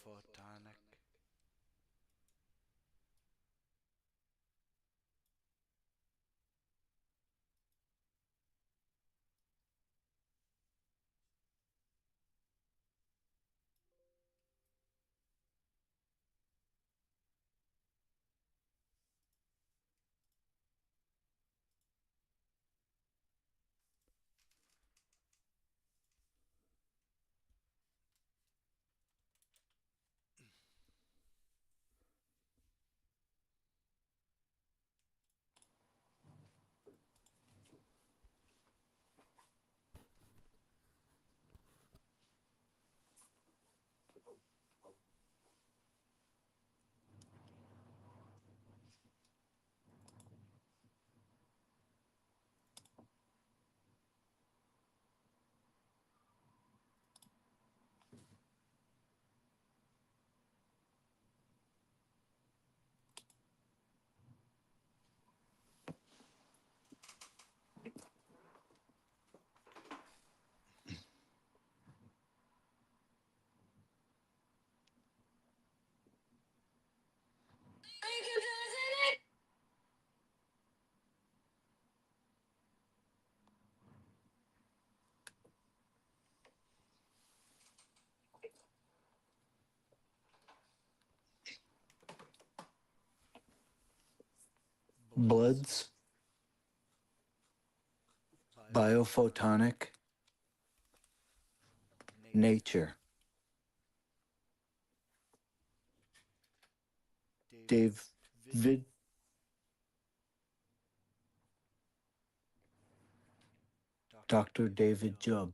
Biophotonic. Blood's biophotonic nature. David Dr. David Jubb.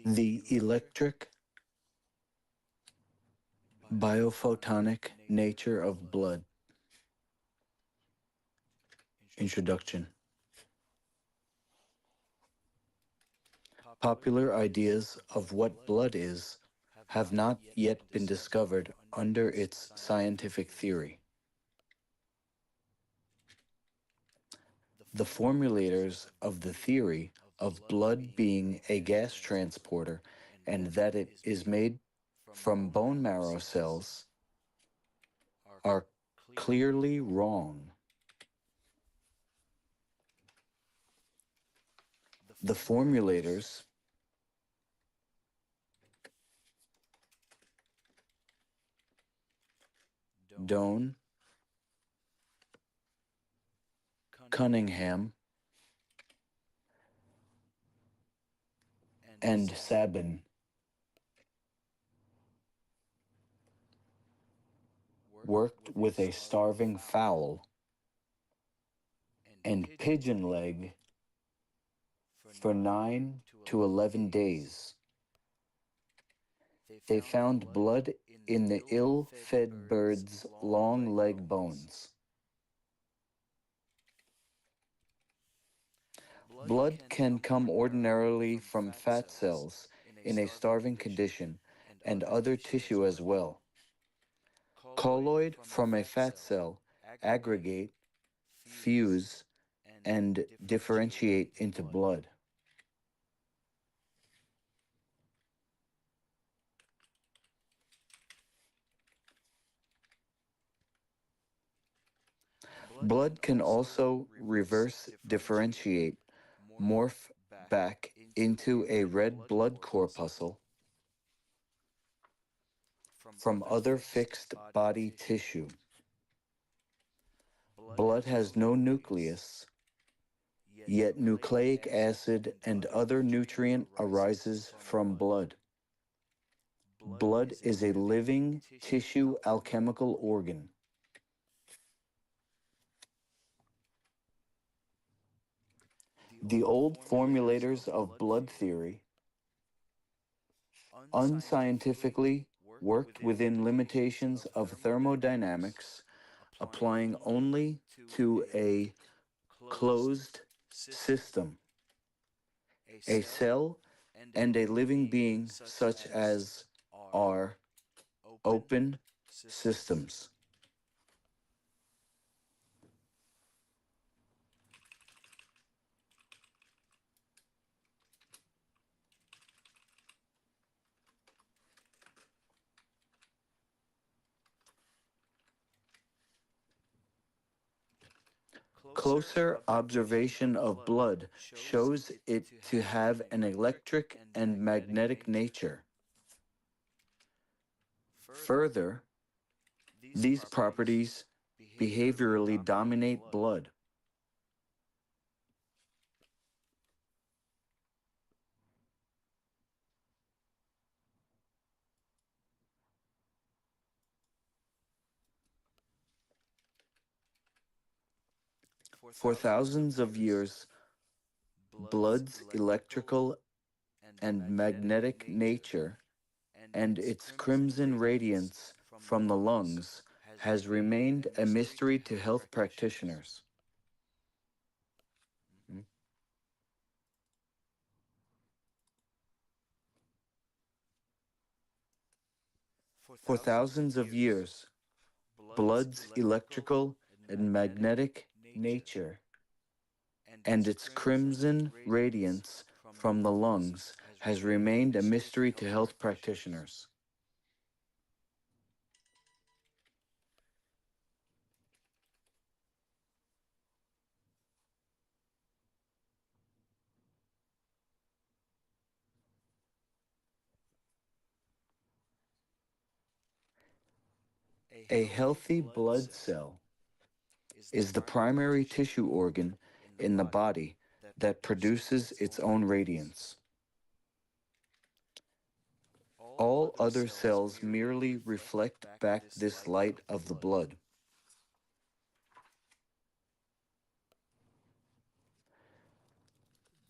The electric biophotonic nature of blood. Introduction. Popular ideas of what blood is have not yet been discovered under its scientific theory. The formulators of the theory of blood being a gas transporter and that it is made from bone marrow cells are clearly wrong. The formulators Doan, Cunningham, and Sabin worked with a starving fowl and pigeon leg for 9 to 11 days. They found blood in the ill-fed bird's long leg bones. Blood can come ordinarily from fat cells in a starving condition and other tissue as well. Colloid from a fat cell aggregate, fuse, and differentiate into blood. Blood can also reverse differentiate, morph back into a red blood corpuscle from other fixed body tissue. Blood has no nucleus, yet nucleic acid and other nutrient arises from blood. Blood is a living tissue alchemical organ. The old formulators of blood theory unscientifically worked within limitations of thermodynamics, applying only to a closed system. a cell and a living being such as are open systems. Closer observation of blood shows it to have an electric and magnetic nature. Further, these properties behaviorally dominate blood. For thousands of years, blood's electrical and magnetic nature and its crimson radiance from the lungs has remained a mystery to health practitioners. Mm. For thousands of years, blood's electrical and magnetic nature and its crimson radiance from the lungs has remained a mystery to health practitioners. A healthy blood cell is the primary tissue organ in the body that produces its own radiance. All other cells merely reflect back this light of the blood.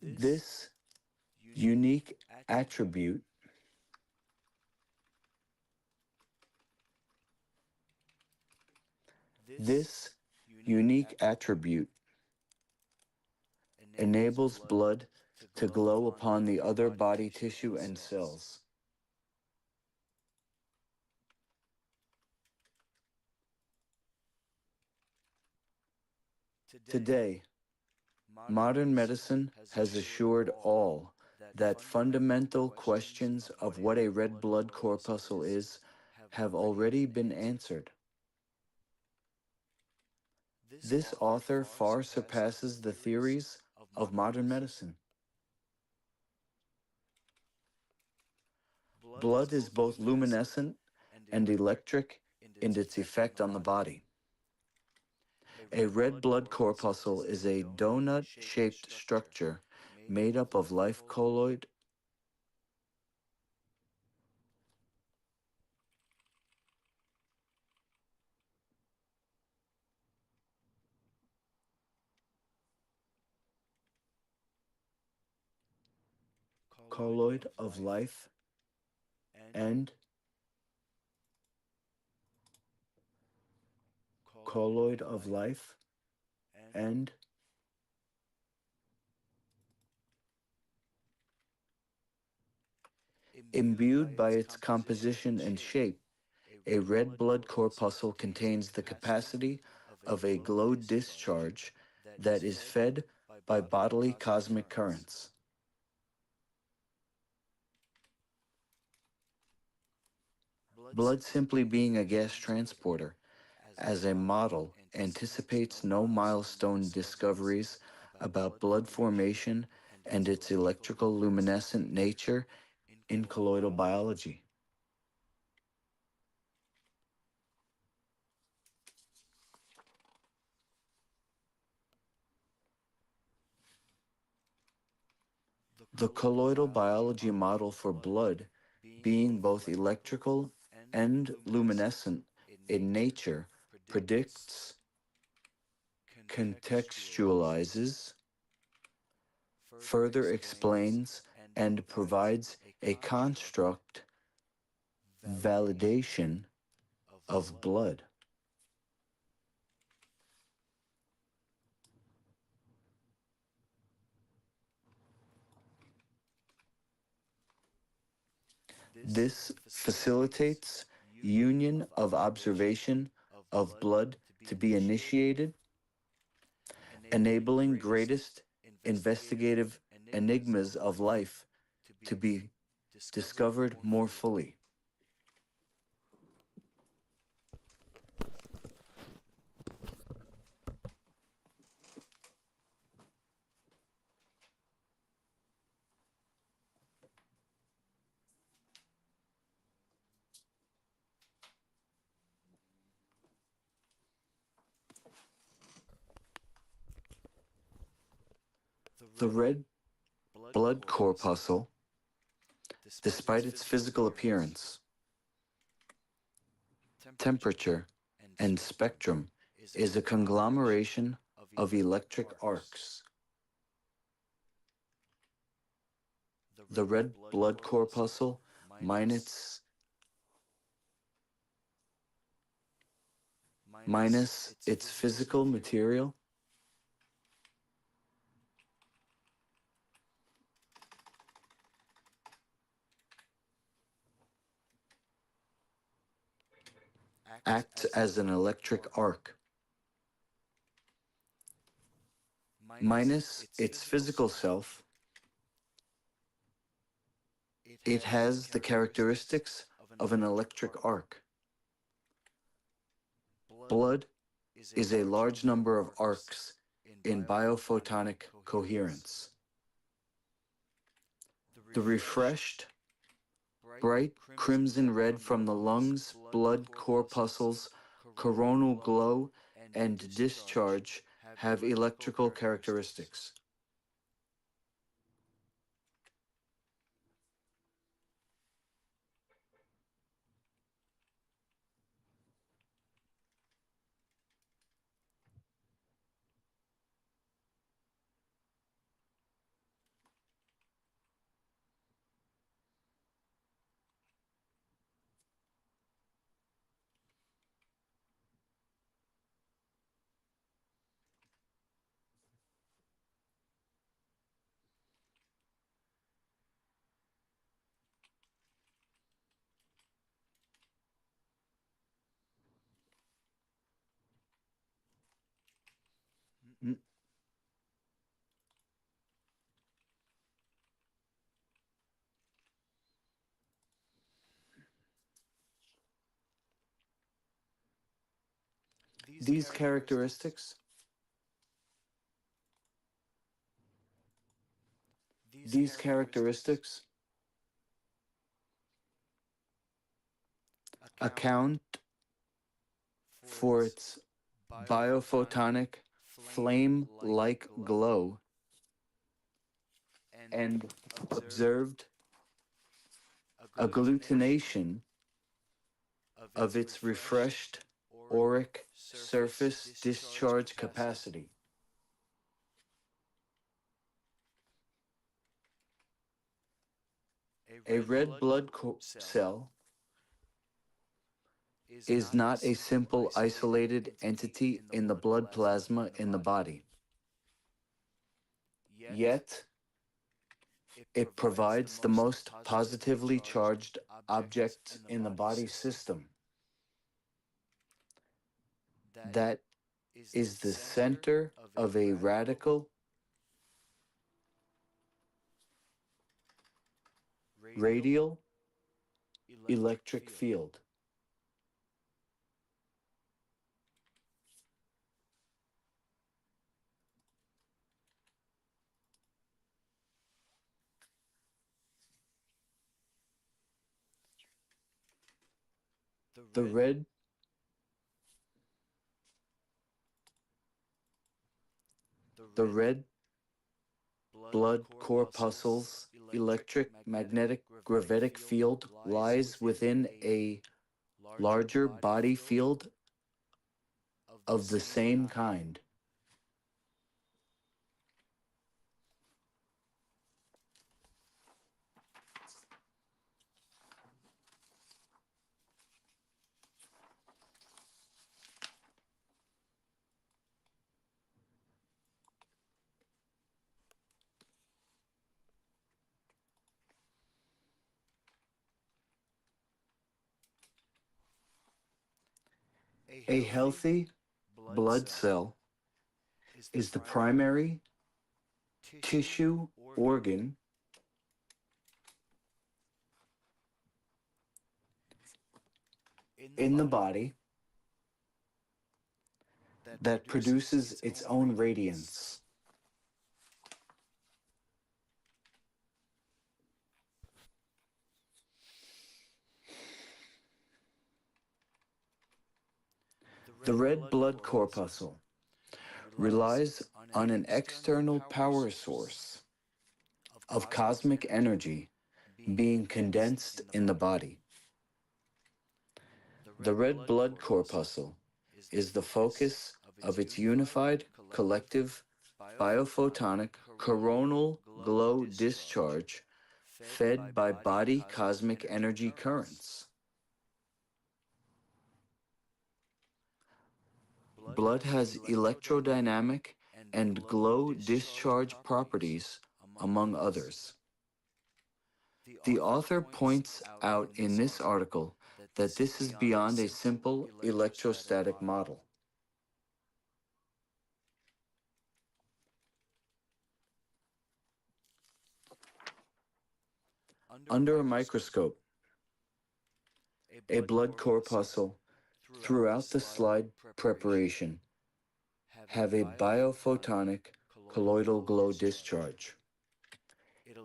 This unique attribute this unique attribute enables blood to glow upon the other body tissue and cells. Today, modern medicine has assured all that fundamental questions of what a red blood corpuscle is have already been answered. This author far surpasses the theories of modern medicine. Blood is both luminescent and electric in its effect on the body. A red blood corpuscle is a donut-shaped structure made up of live colloid of life and colloid of life and imbued by its composition and shape. A red blood corpuscle contains the capacity of a glow discharge that is fed by bodily cosmic currents. Blood simply being a gas transporter, as a model, anticipates no milestone discoveries about blood formation and its electrical luminescent nature in colloidal biology. The colloidal biology model for blood, being both electrical and luminescent in nature, predicts, contextualizes, further explains, and provides a construct validation of blood. This facilitates union of observation of blood to be initiated, enabling greatest investigative enigmas of life to be discovered more fully. The red blood corpuscle, despite its physical appearance, temperature, and spectrum, is a conglomeration of electric arcs. The red blood corpuscle, minus its physical material, acts as an electric arc. Minus its physical self, it has the characteristics of an electric arc. Blood is a large number of arcs in biophotonic coherence. The refreshed, bright crimson red from the lungs, blood corpuscles, coronal glow, and discharge have electrical characteristics. These characteristics account for its biophotonic flame-like glow and observed agglutination of its refreshed auric surface discharge capacity. A red blood cell is not a simple isolated entity in the blood plasma in the body. Yet, it provides the most positively charged object in the body system. That is the center of a radical radial electric field. The red blood corpuscles electric magnetic gravitic field lies within a larger body field of the same kind. A healthy blood cell is the primary tissue organ in the body that produces its own radiance. The red blood corpuscle relies on an external power source of cosmic energy being condensed in the body. The red blood corpuscle is the focus of its unified, collective, biophotonic coronal glow discharge fed by body cosmic energy currents. Blood has electrodynamic and glow discharge properties, among others. The author points out in this article that this is beyond a simple electrostatic model. Under a microscope, a blood corpuscle throughout the slide preparation have a biophotonic colloidal glow discharge.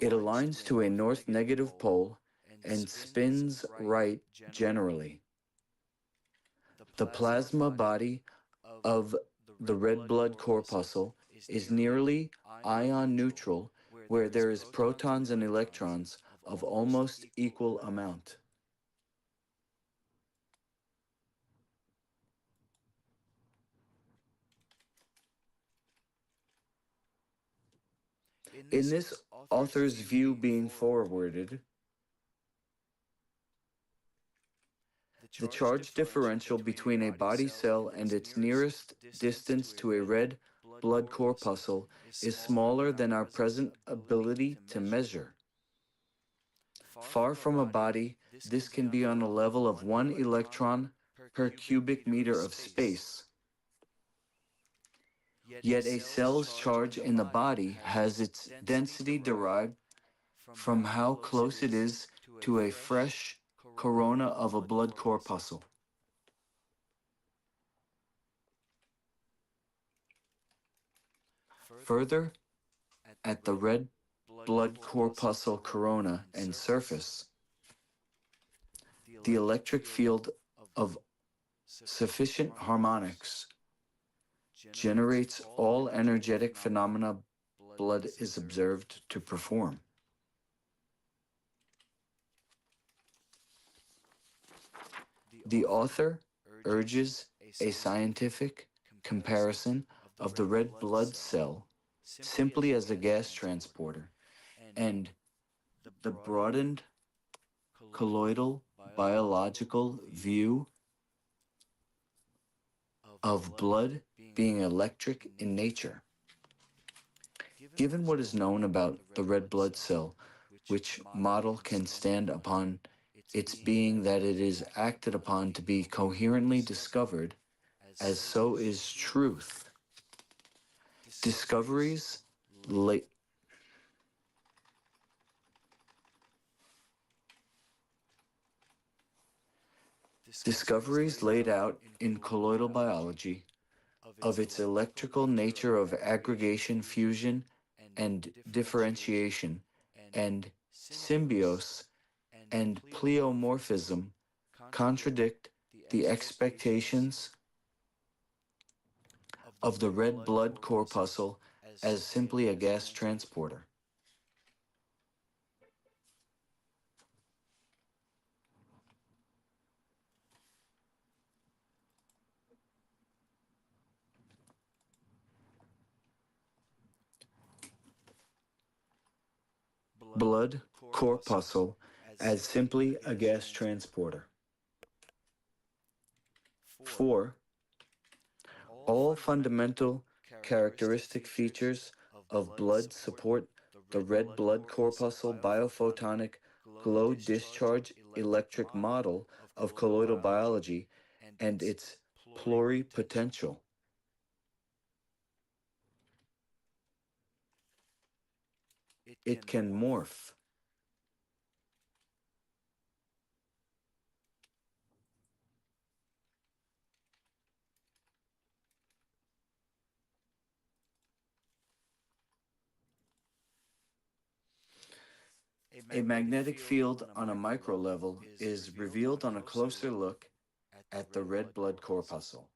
It aligns to a north negative pole and spins right generally. The plasma body of the red blood corpuscle is nearly ion neutral, where there is protons and electrons of almost equal amount. In this author's view being forwarded, the charge differential between a body cell and its nearest distance to a red blood corpuscle is smaller than our present ability to measure. Far from a body, this can be on a level of 1 electron per cubic meter of space. Yet a cell's charge in the body has its density derived from how close it is to a fresh corona of a blood corpuscle. Further, at the red blood corpuscle corona and surface, the electric field of sufficient harmonics generates all energetic phenomena blood is observed to perform. The author urges a scientific comparison of the red blood cell simply as a gas transporter and the broadened colloidal biological view of blood being electric in nature. Given what is known about the red blood cell, which model can stand upon its being that it is acted upon to be coherently discovered, as so is truth. Discoveries late Discoveries laid out in colloidal biology of its electrical nature of aggregation, fusion, and differentiation, and symbiose and pleomorphism contradict the expectations of the red blood corpuscle as simply a gas transporter. Blood corpuscle as simply a gas transporter. 4. All fundamental characteristic features of blood support the red blood corpuscle biophotonic glow discharge electric model of colloidal biology and its pluripotential. It can morph. A magnetic field on a micro level is revealed on a closer look at the red blood corpuscle.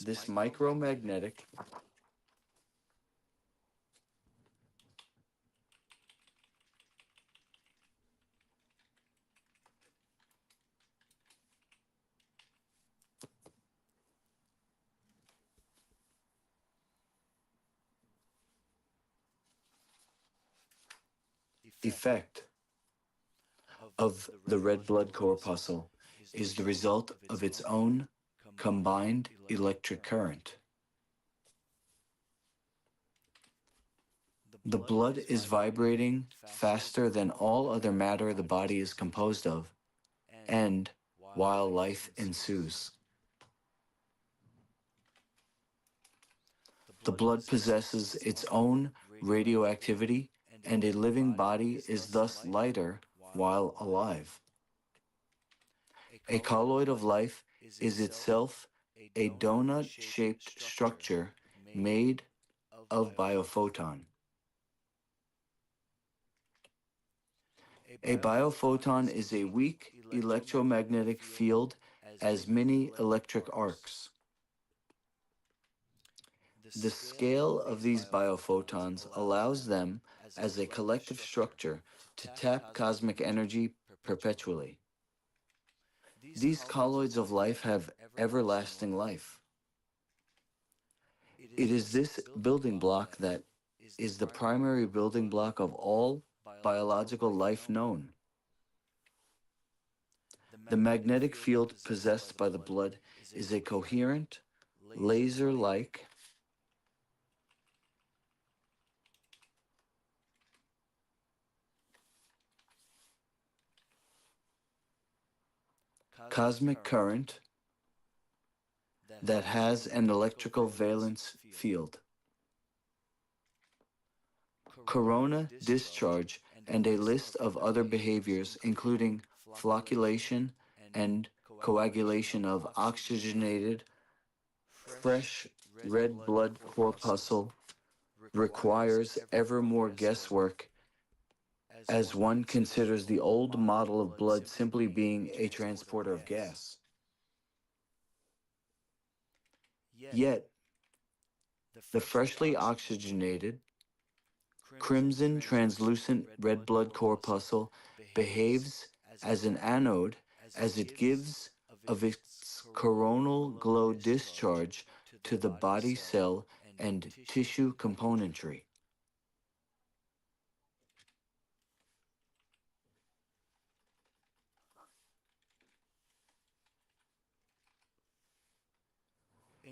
This micromagnetic effect of the red blood corpuscle is the result of its own combined electric current. The blood is vibrating faster than all other matter the body is composed of, and while life ensues. The blood possesses its own radioactivity, and a living body is thus lighter while alive. A colloid of life is itself a donut-shaped structure made of biophoton. A biophoton is a weak electromagnetic field as many electric arcs. The scale of these biophotons allows them, as a collective structure, to tap cosmic energy perpetually. These colloids of life have everlasting life. It is this building block that is the primary building block of all biological life known. The magnetic field possessed by the blood is a coherent, laser-like, cosmic current that has an electrical valence field. Corona discharge and a list of other behaviors including flocculation and coagulation of oxygenated, fresh red blood corpuscle requires ever more guesswork as one considers the old model of blood simply being a transporter of gas. Yet, the freshly oxygenated, crimson translucent red blood corpuscle behaves as an anode as it gives of its coronal glow discharge to the body cell and tissue componentry.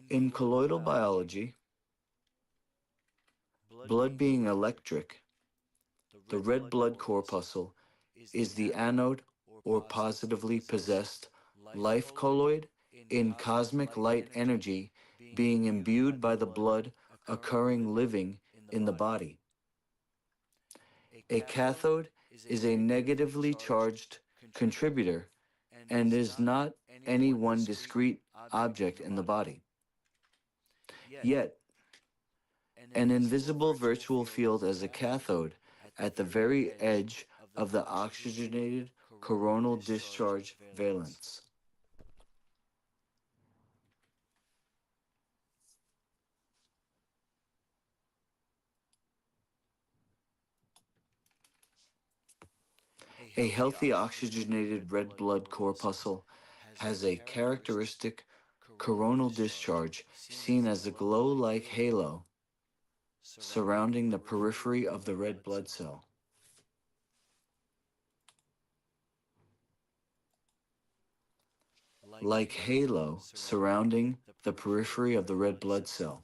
In colloidal biology, blood being electric, the red blood corpuscle is the anode or positively possessed life colloid in cosmic light energy being imbued by the blood occurring living in the body. A cathode is a negatively charged contributor and is not any one discrete object in the body. Yet, an invisible virtual field as a cathode at the very edge of the oxygenated coronal discharge valence. A healthy oxygenated red blood corpuscle has a characteristic coronal discharge seen as a glow-like halo surrounding the periphery of the red blood cell. Like halo surrounding the periphery of the red blood cell.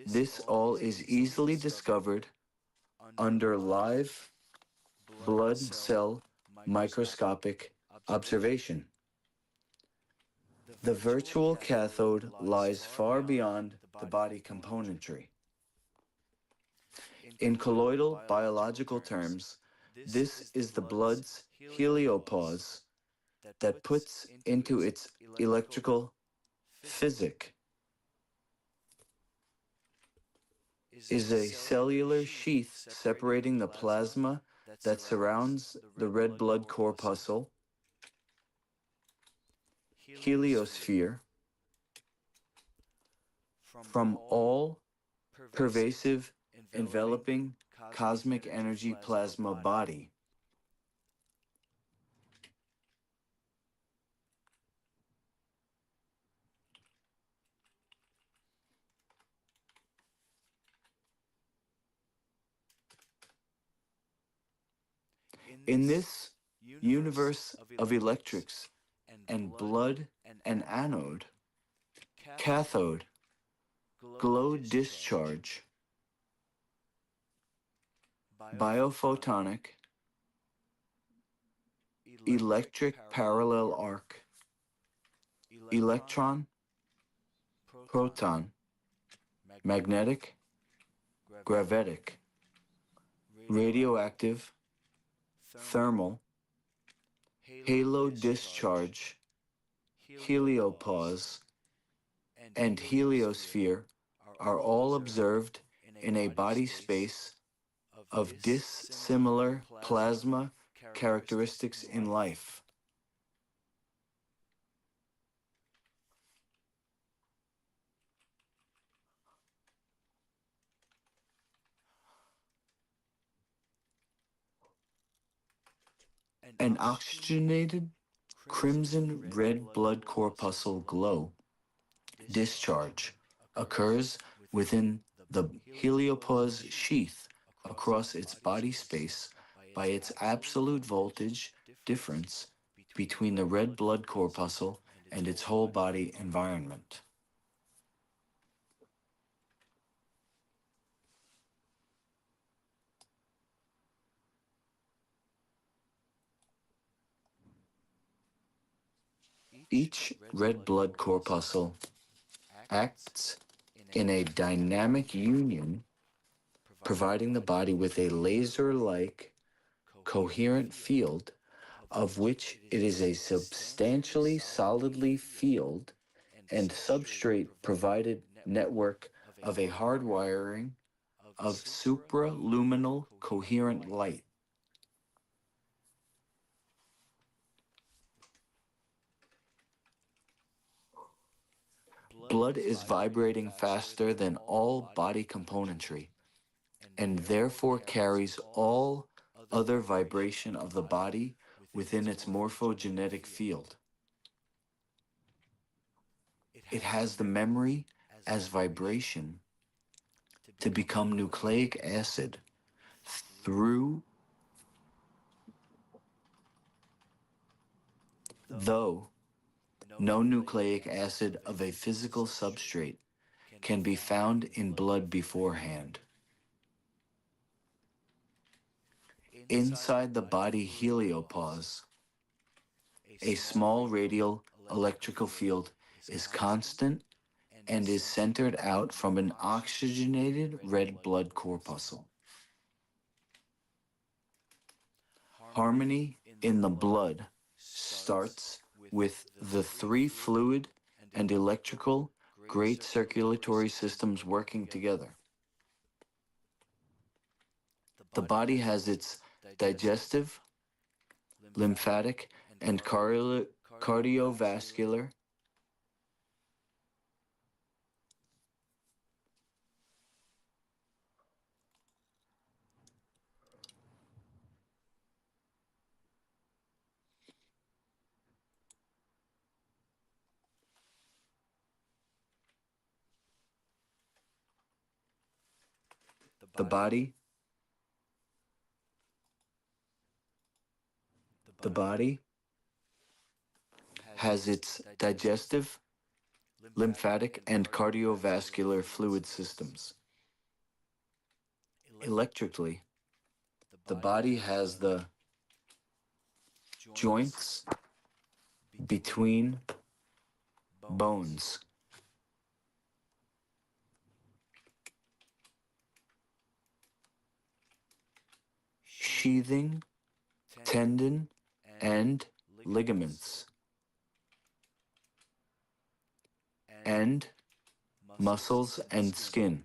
This all is easily discovered under live blood cell microscopic Observation. The virtual cathode lies far beyond the body componentry. In colloidal biological terms, this is the blood's heliopause that puts into its electrical physic is a cellular sheath separating the plasma that surrounds the red blood corpuscle, heliosphere, from all pervasive, enveloping cosmic energy plasma body. In this universe of electrics and blood and anode, cathode, glow discharge, biophotonic, electric parallel arc, electron, proton, magnetic, gravitic, radioactive, thermal, halo discharge, heliopause, and heliosphere are all observed in a body space of dissimilar plasma characteristics in life. An oxygenated crimson red blood corpuscle glow discharge occurs within the heliopause sheath across its body space by its absolute voltage difference between the red blood corpuscle and its whole body environment. Each red blood corpuscle acts in a dynamic union, providing the body with a laser-like coherent field of which it is a substantially solidly field and substrate provided network of a hardwiring of supraluminal coherent light. Blood is vibrating faster than all body componentry, and therefore carries all other vibration of the body within its morphogenetic field. It has the memory as vibration to become nucleic acid through, though no nucleic acid of a physical substrate can be found in blood beforehand. Inside the body heliopause, a small radial electrical field is constant and is centered out from an oxygenated red blood corpuscle. Harmony in the blood starts with the three fluid and electrical great circulatory systems working together. The body has its digestive, lymphatic, and cardiovascular the body has its digestive, lymphatic, and cardiovascular fluid systems. Electrically, the body has the joints between bones, sheathing, tendon, and ligaments, and muscles and skin.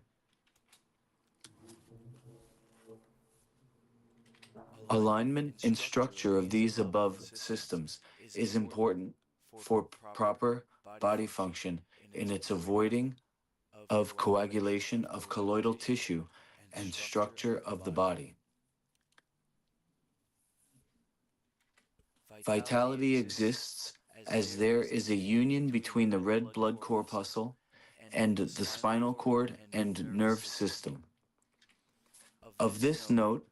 Alignment and structure of these above systems is important for proper body function in its avoiding of coagulation of colloidal tissue and structure of the body. Vitality exists as there is a union between the red blood corpuscle and the spinal cord and nerve system. Of this note,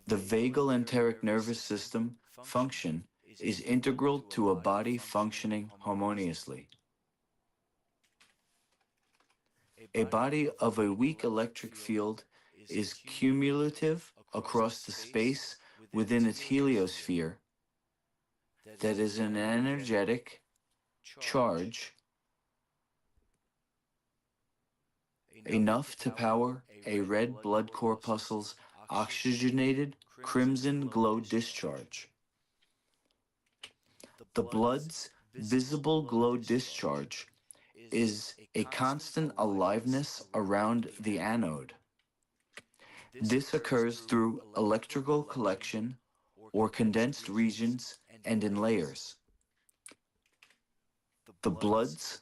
the vagal enteric nervous system function is integral to a body functioning harmoniously. A body of a weak electric field is cumulative across the space within its heliosphere that is an energetic charge enough to power a red blood corpuscle's oxygenated crimson glow discharge. The blood's visible glow discharge is a constant aliveness around the anode. This occurs through electrical collection or condensed regions and in layers. The blood's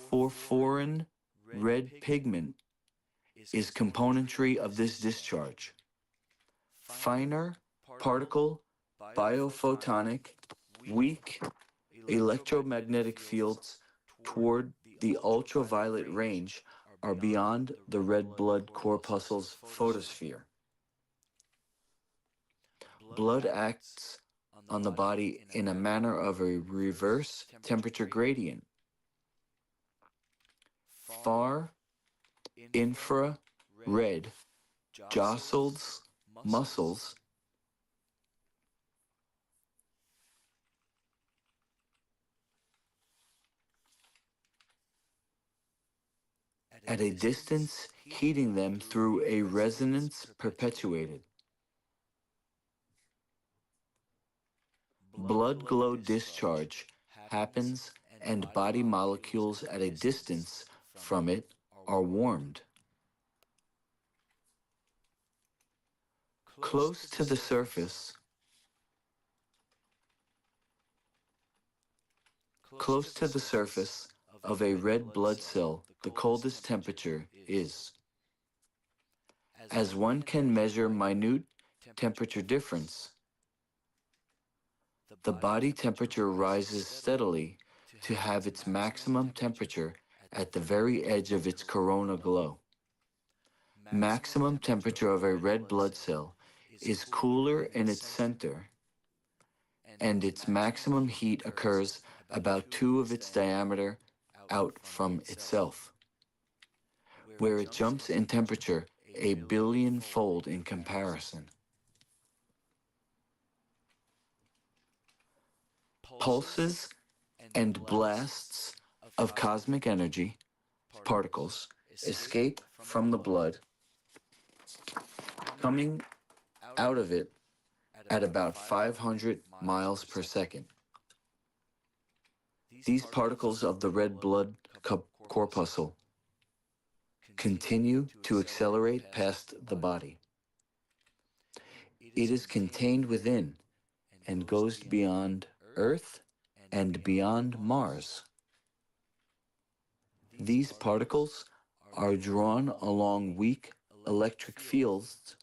phosphorine red pigment is componentry of this discharge. Finer particle biophotonic weak electromagnetic fields toward the ultraviolet range are beyond the red blood corpuscle's photosphere. Blood acts on the body in a manner of a reverse temperature gradient. Far infrared jostles muscles at a distance, heating them through a resonance perpetuated. Blood glow discharge happens and body molecules at a distance from it are warmed. Close to the surface, of a red blood cell, the coldest temperature is. As one can measure minute temperature difference, the body temperature rises steadily to have its maximum temperature at the very edge of its corona glow. Maximum temperature of a red blood cell is cooler in its center, and its maximum heat occurs about 2 of its diameter out from itself, where it jumps in temperature a billion-fold in comparison. Pulses and blasts of cosmic energy, particles, escape from the blood, coming out of it at about 500 miles per second. These particles of the red blood corpuscle continue to accelerate past the body. It is contained within and goes beyond Earth and beyond Mars. These particles are drawn along weak electric fields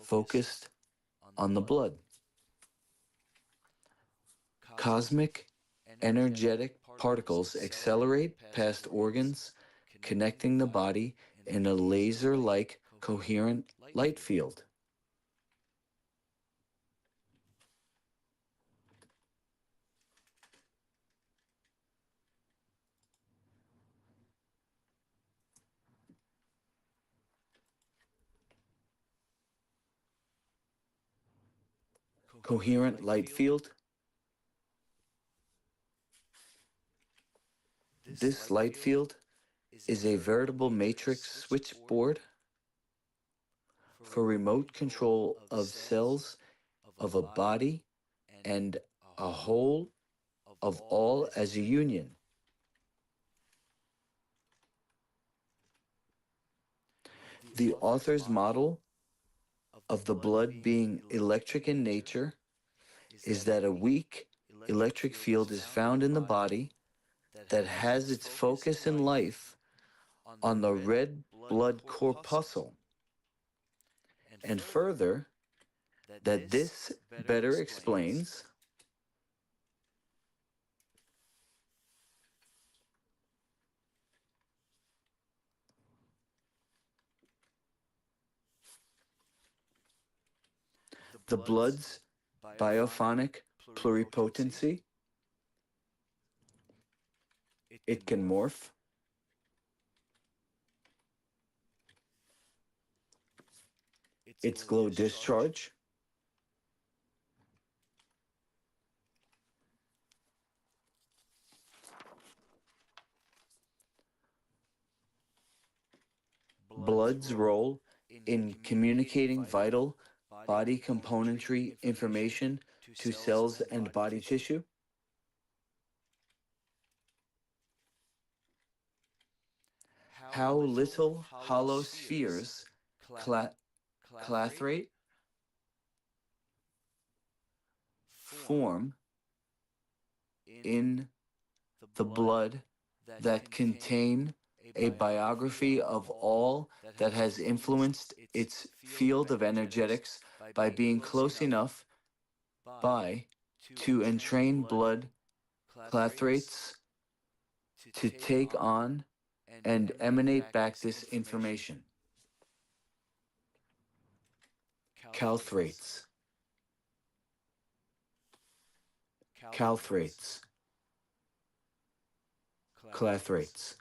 focused on the blood. Cosmic energetic particles accelerate past organs, connecting the body in a laser-like coherent light field. coherent light field. This light field is a veritable matrix switchboard for remote control of cells of a body and a whole of all as a union. The author's model of the blood being electric in nature is that a weak electric field is found in the body that has its focus in life on the red blood corpuscle, and further, that this better explains the blood's biophonic pluripotency. It can morph, its glow discharge, blood's role in communicating vital body componentry information to cells and body tissue, how little hollow spheres clathrate form in the blood that contain a biography of all that has influenced its field of energetics by being close enough by to entrain blood clathrates to take on and emanate back this information. Calthrates, calthrates, clathrate,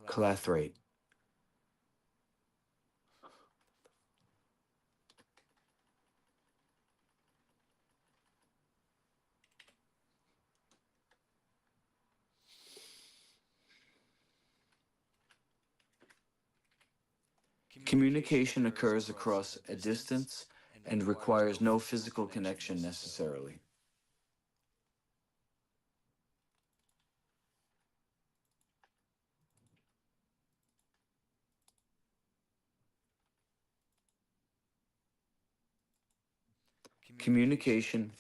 clathrate. Communication occurs across a distance and requires no physical connection necessarily. Communication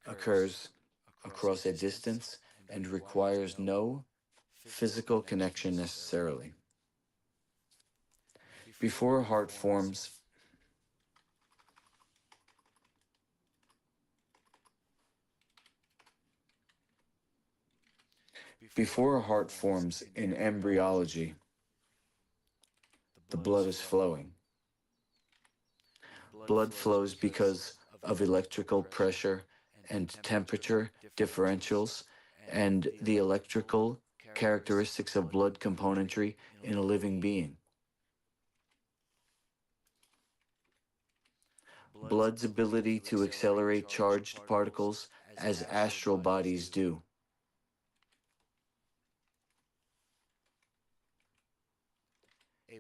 occurs across a distance and requires no physical connection necessarily. Before a heart forms, in embryology, the blood is flowing. Blood flows because of electrical pressure and temperature differentials and the electrical characteristics of blood componentry in a living being. Blood's ability to accelerate charged particles as astral bodies do.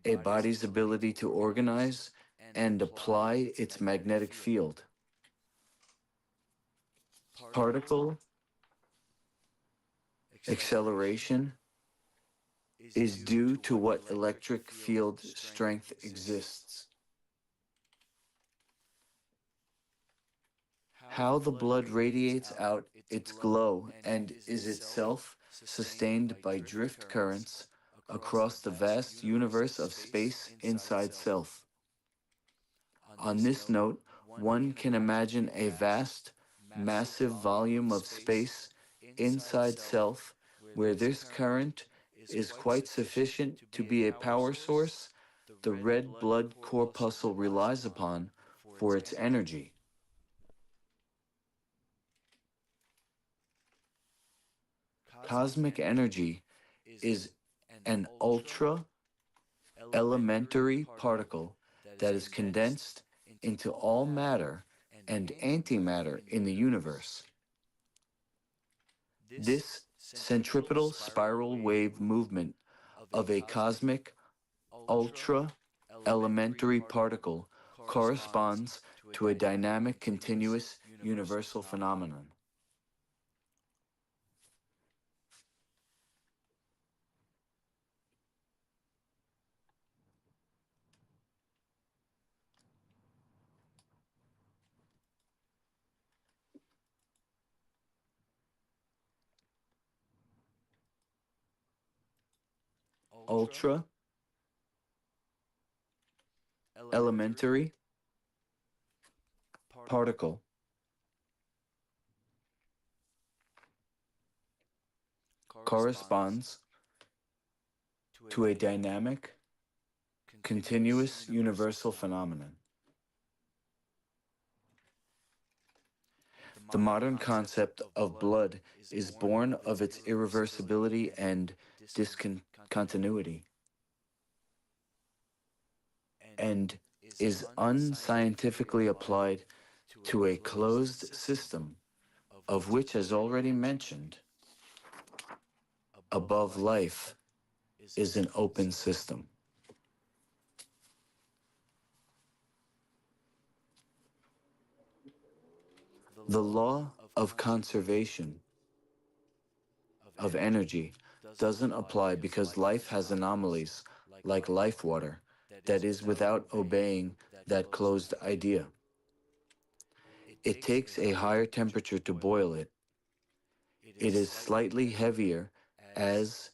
A body's ability to organize and apply its magnetic field. Particle acceleration is due to what electric field strength exists. How the blood radiates out its glow and is itself sustained by drift currents across the vast universe of space inside self. On this note, one can imagine a vast, massive volume of space inside self where this current is quite sufficient to be a power source the red blood corpuscle relies upon for its energy. Cosmic energy is an ultra elementary particle that is condensed into all matter and antimatter in the universe. This centripetal spiral wave movement of a cosmic ultra elementary particle corresponds to a dynamic continuous universal phenomenon. Ultra elementary particle corresponds to a dynamic continuous universal phenomenon. The modern concept of blood is born of its irreversibility and discontinuity, and is unscientifically applied to a closed system, of which, as already mentioned, above life is an open system. The law of conservation of energy doesn't apply because life has anomalies like life water that is without obeying that closed idea. It takes a higher temperature to boil it. It is slightly heavier as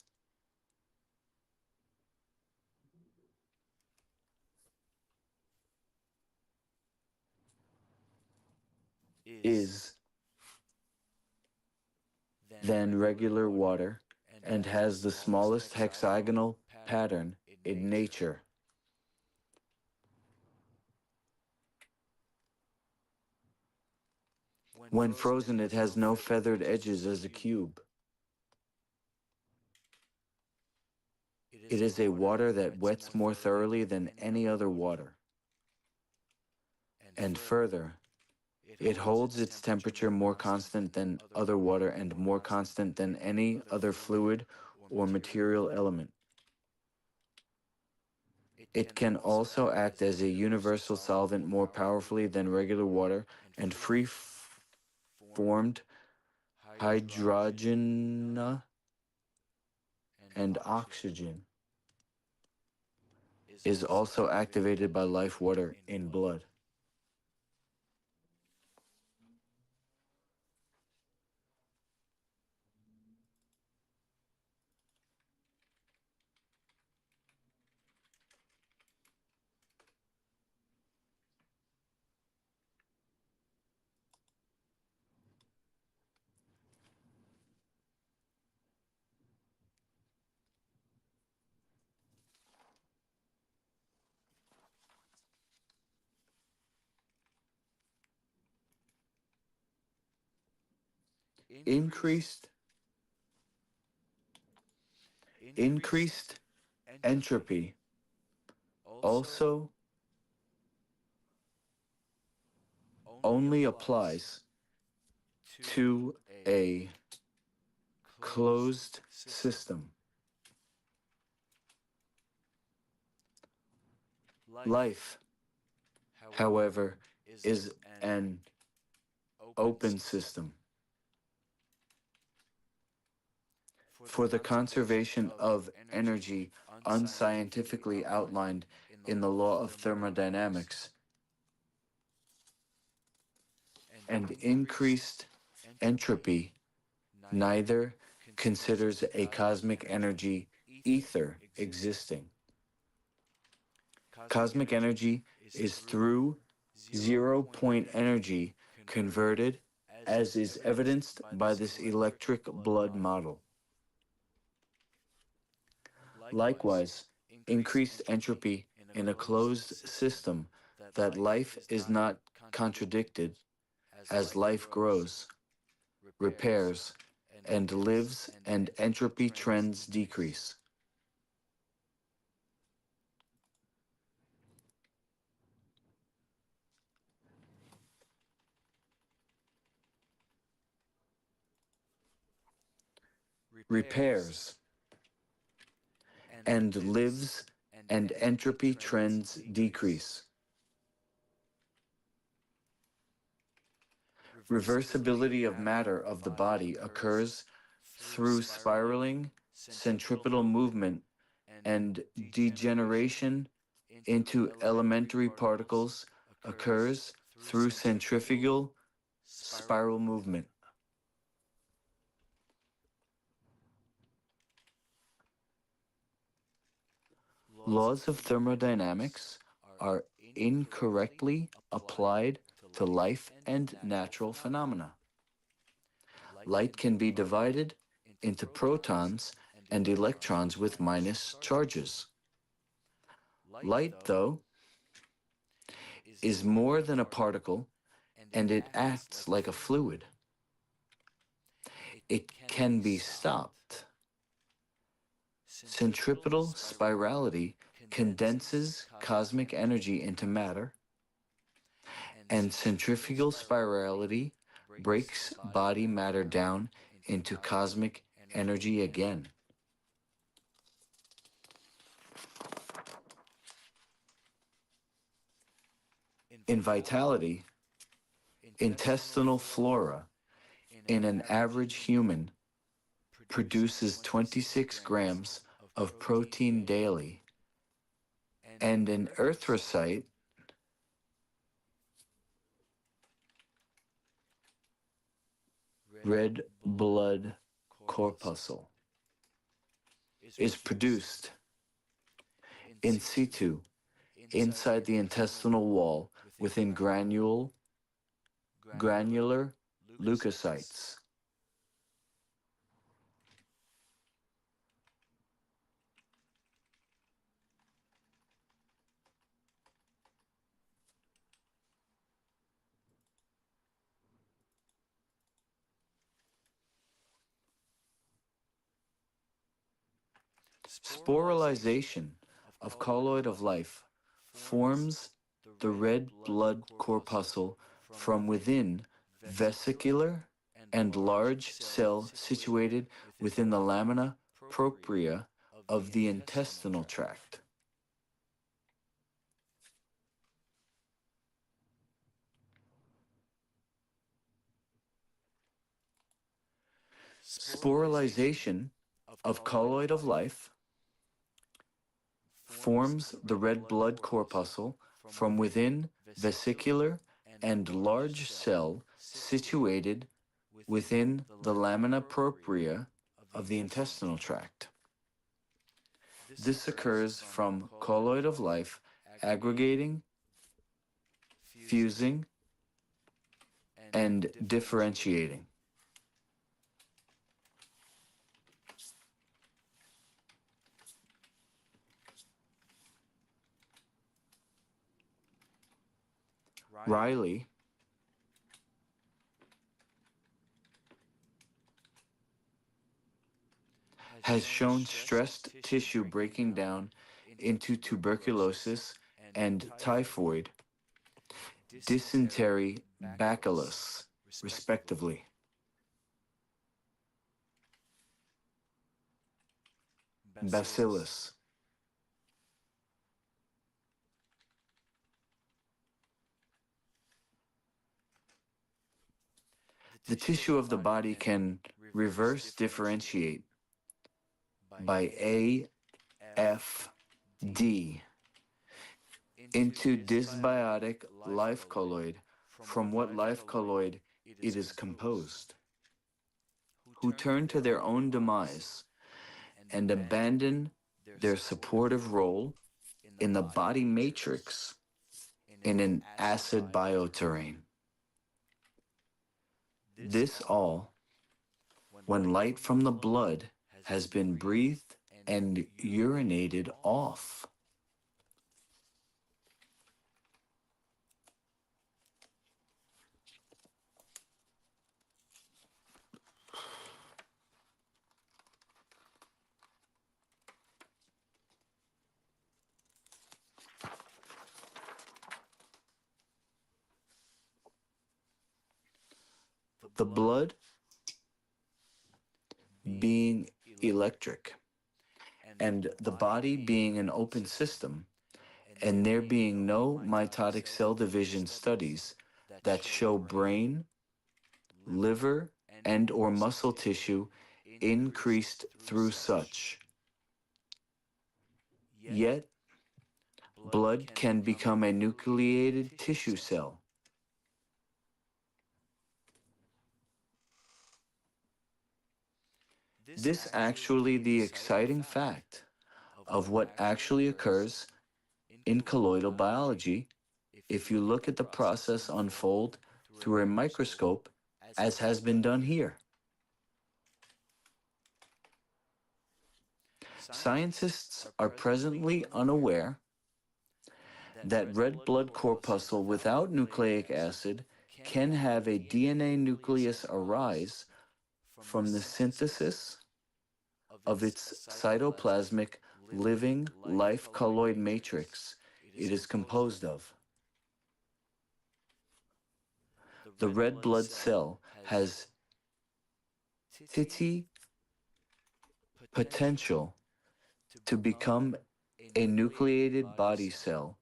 is than regular water and has the smallest hexagonal pattern in nature. When frozen, it has no feathered edges as a cube. It is a water that wets more thoroughly than any other water. And further, it holds its temperature more constant than other water and more constant than any other fluid or material element. It can also act as a universal solvent more powerfully than regular water, and free-formed hydrogen and oxygen is also activated by life water in blood. Increased entropy also only applies to a closed system. Life, however, is an open system. For the conservation of energy unscientifically outlined in the law of thermodynamics, and increased entropy neither considers a cosmic energy ether existing. Cosmic energy is through 0 point energy converted, as is evidenced by this electric blood model. Likewise, increased entropy in a closed system that life is not contradicted as life grows, repairs, and lives, and entropy trends decrease. repairs, and lives, and entropy trends decrease. Reversibility of matter of the body occurs through spiraling, centripetal movement, and degeneration into elementary particles occurs through centrifugal spiral movement. Laws of thermodynamics are incorrectly applied to life and natural phenomena. Light can be divided into protons and electrons with minus charges. Light, though, is more than a particle, and it acts like a fluid. It can be stopped. Centripetal spirality condenses cosmic energy into matter, and centrifugal spirality breaks body matter down into cosmic energy again. In vitality, intestinal flora in an average human produces 26 grams of protein daily, and an erythrocyte red blood corpuscle is produced in situ inside the intestinal wall within granular leukocytes. Sporalization of colloid of life forms the red blood corpuscle from within vesicular and large cell situated within the lamina propria of the intestinal tract. Sporalization of colloid of life forms the red blood corpuscle from within vesicular and large cell situated within the lamina propria of the intestinal tract. This occurs from colloid of life aggregating, fusing, and differentiating. Riley has shown stressed tissue breaking down into tuberculosis and typhoid, dysentery, bacillus, respectively. Bacillus. The tissue of the body can reverse differentiate by AFD into dysbiotic life colloid from what life colloid it is composed, who turn to their own demise and abandon their supportive role in the body matrix in an acid bioterrain. This all when light from the blood has been breathed and urinated off. The blood being electric, and the body being an open system, and there being no mitotic cell division studies that show brain, liver, and or muscle tissue increased through such. Yet, blood can become a nucleated tissue cell. This actually the exciting fact of what actually occurs in colloidal biology if you look at the process unfold through a microscope as has been done here. Scientists are presently unaware that red blood corpuscle without nucleic acid can have a DNA nucleus arise from the synthesis of its cytoplasmic living life colloid matrix it is composed of. The red blood cell has TT potential to become a nucleated body cell,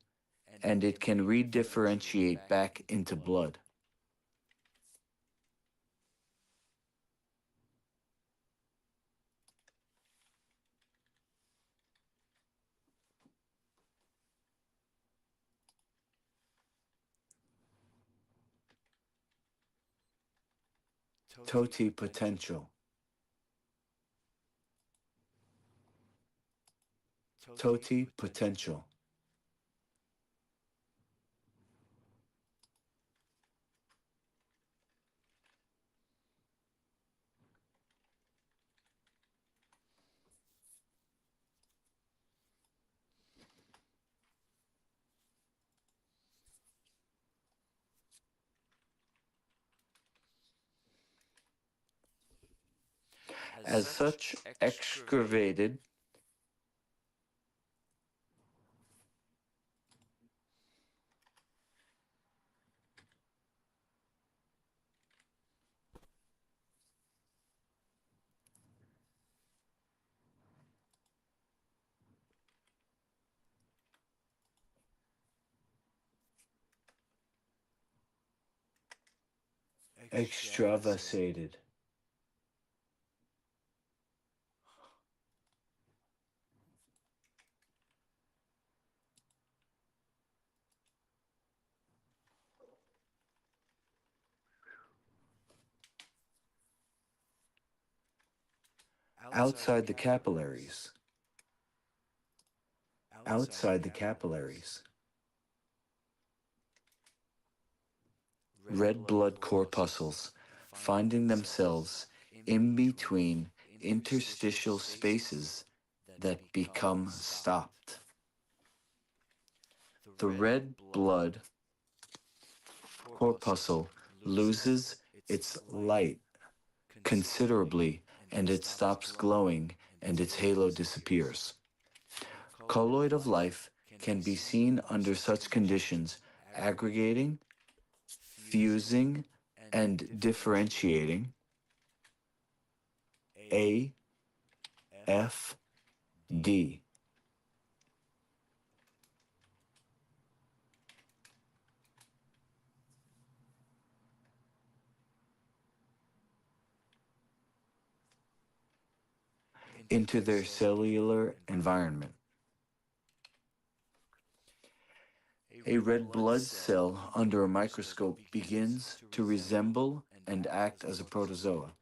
and it can redifferentiate back into blood. TOTI potential. TOTI potential. As such, excavated extravasated. Outside the capillaries. Outside the capillaries. Red blood corpuscles finding themselves in between interstitial spaces that become stopped. The red blood corpuscle loses its light considerably, and it stops glowing and its halo disappears. Colloid of life can be seen under such conditions aggregating, fusing, and differentiating A, F, D. Into their cellular environment. A red blood cell under a microscope begins to resemble and act as a protozoa.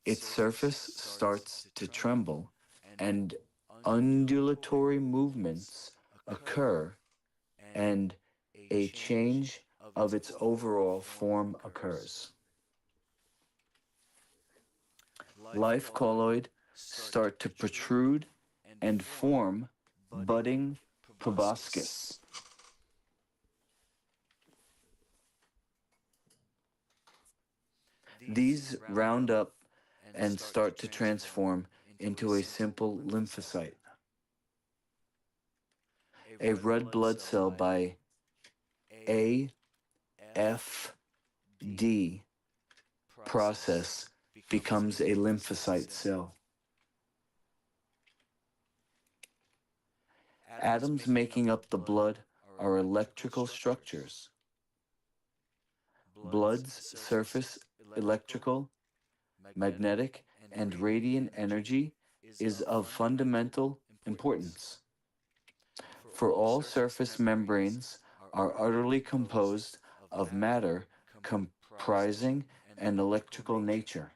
Its surface starts to tremble, and undulatory movements occur, and a change of its overall form occurs. Life colloid start to protrude and form budding proboscis. These round up and start to transform into a simple lymphocyte. A red blood cell by A, F, D process becomes a lymphocyte cell. Atoms making up the blood are electrical structures. Blood's surface electrical, magnetic, and radiant energy is of fundamental importance. For all surface membranes are utterly composed of matter comprising an electrical nature.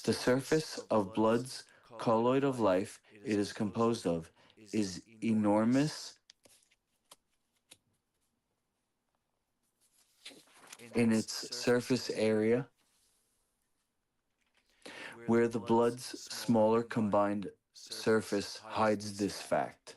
The surface of blood's colloid of life it is composed of is enormous in its surface area, where the blood's smaller combined surface hides this fact.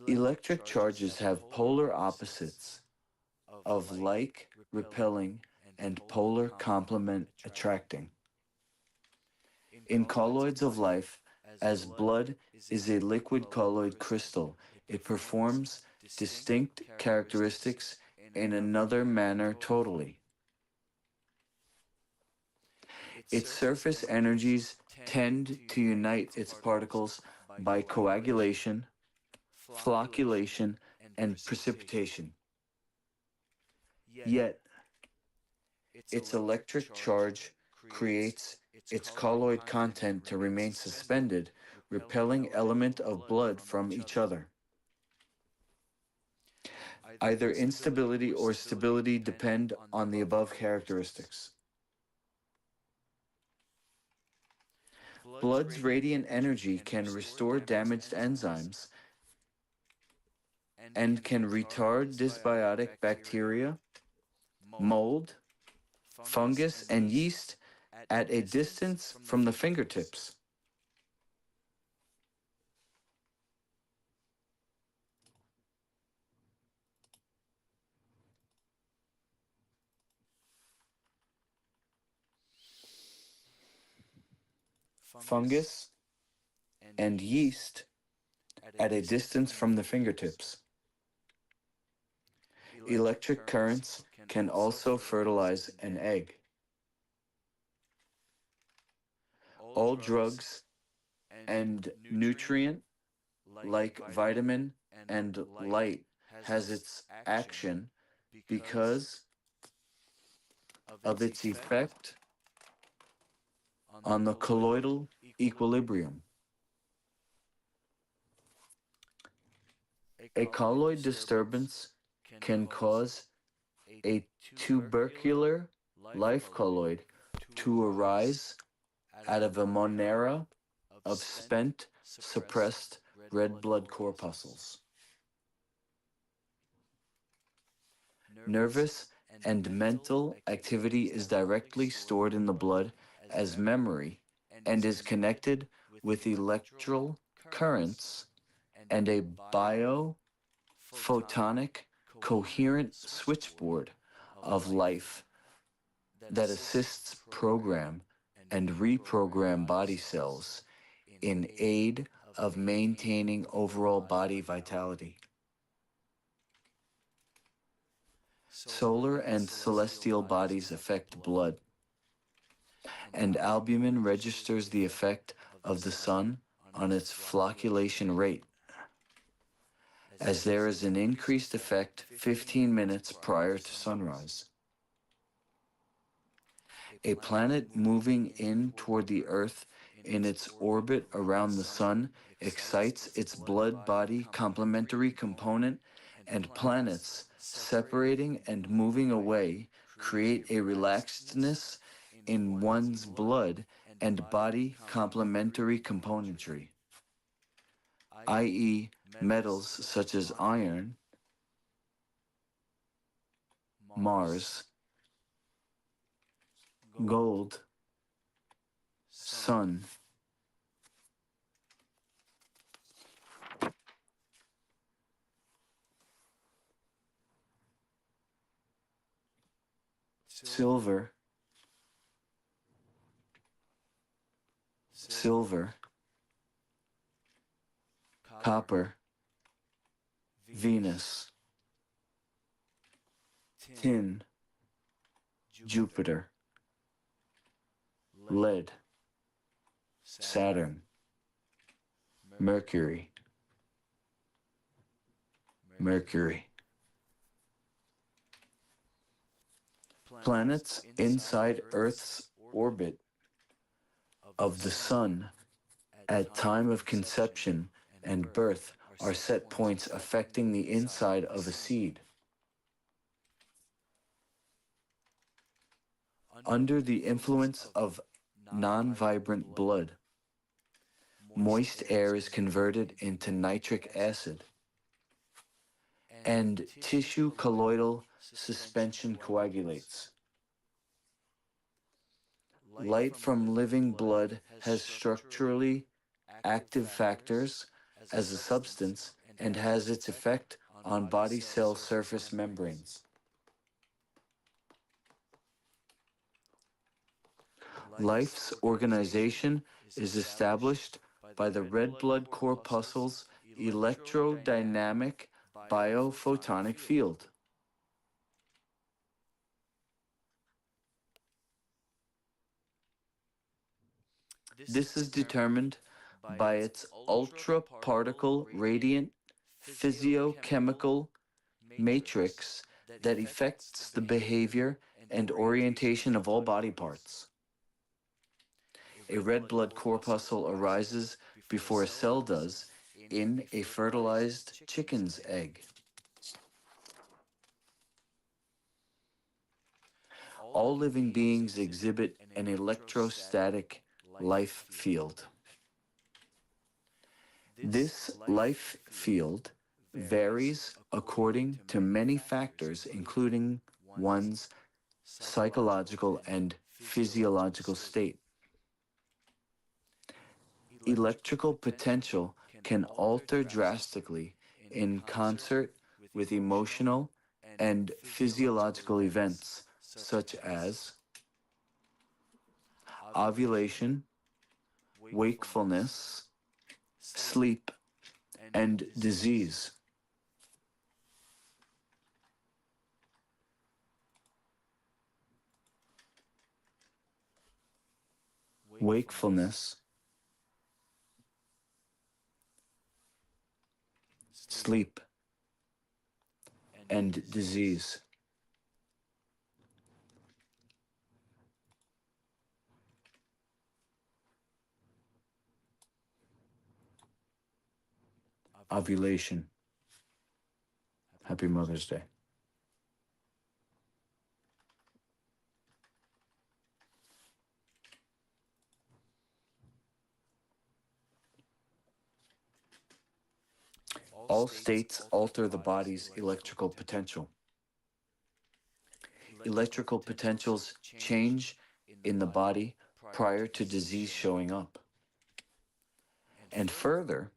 Electric charges have polar opposites of like repelling and polar complement attracting. In colloids of life, as blood is a liquid colloid crystal, it performs distinct characteristics in another manner totally. Its surface energies tend to unite its particles by coagulation, flocculation, and precipitation. Yet, its electric charge creates its colloid content to remain suspended, repelling element of blood from each other. Either instability or stability depend on the above characteristics. Blood's radiant energy can restore damaged enzymes and can retard dysbiotic bacteria, mold, fungus, and yeast at a distance from the fingertips. Fungus and yeast at a distance from the fingertips. Electric currents can also fertilize an egg. All drugs and nutrient like vitamin and light has its action because of its effect on the colloidal equilibrium. A colloid disturbance can cause a tubercular life colloid to arise out of a monera of spent, suppressed red blood corpuscles. Nervous and mental activity is directly stored in the blood as memory and is connected with electrical currents and a biophotonic coherent switchboard of life that assists program and reprogram body cells in aid of maintaining overall body vitality. Solar and celestial bodies affect blood, and albumin registers the effect of the sun on its flocculation rate, as there is an increased effect 15 minutes prior to sunrise. A planet moving in toward the Earth in its orbit around the sun excites its blood-body complementary component, and planets separating and moving away create a relaxedness in one's blood and body complementary componentry, i.e., metals such as iron, Mars, gold, sun, silver, silver, copper, Venus, tin, Jupiter, lead, Saturn, Mercury, Mercury. Planets inside Earth's orbit of the Sun at time of conception and birth are set points affecting the inside of a seed. Under the influence of non-vibrant blood, moist air is converted into nitric acid, and tissue colloidal suspension coagulates. Light from living blood has structurally active factors as a substance and has its effect on body cell surface membranes. Life's organization is established by the red blood corpuscle's electrodynamic biophotonic field. This is determined by its ultra-particle radiant physiochemical matrix that affects the behavior and orientation of all body parts. A red blood corpuscle arises before a cell does in a fertilized chicken's egg. All living beings exhibit an electrostatic life field. This life field varies according to many factors, including one's psychological and physiological state. Electrical potential can alter drastically in concert with emotional and physiological events such as ovulation, wakefulness, sleep, and disease. Wakefulness, sleep, and disease. Ovulation. Happy Mother's Day. All states alter the body's electrical potential. Electrical potentials change in the body prior to disease showing up. And further,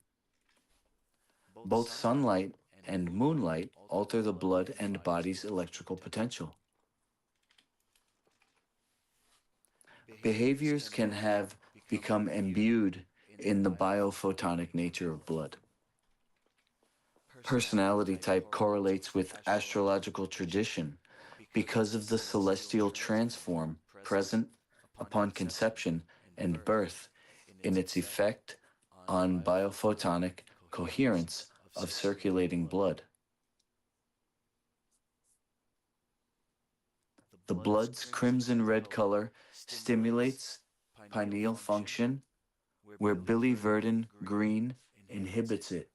both sunlight and moonlight alter the blood and body's electrical potential. Behaviors can have become imbued in the biophotonic nature of blood. Personality type correlates with astrological tradition because of the celestial transform present upon conception and birth in its effect on biophotonic coherence of circulating blood. The blood's crimson red color stimulates pineal function, where biliverdin green inhibits it.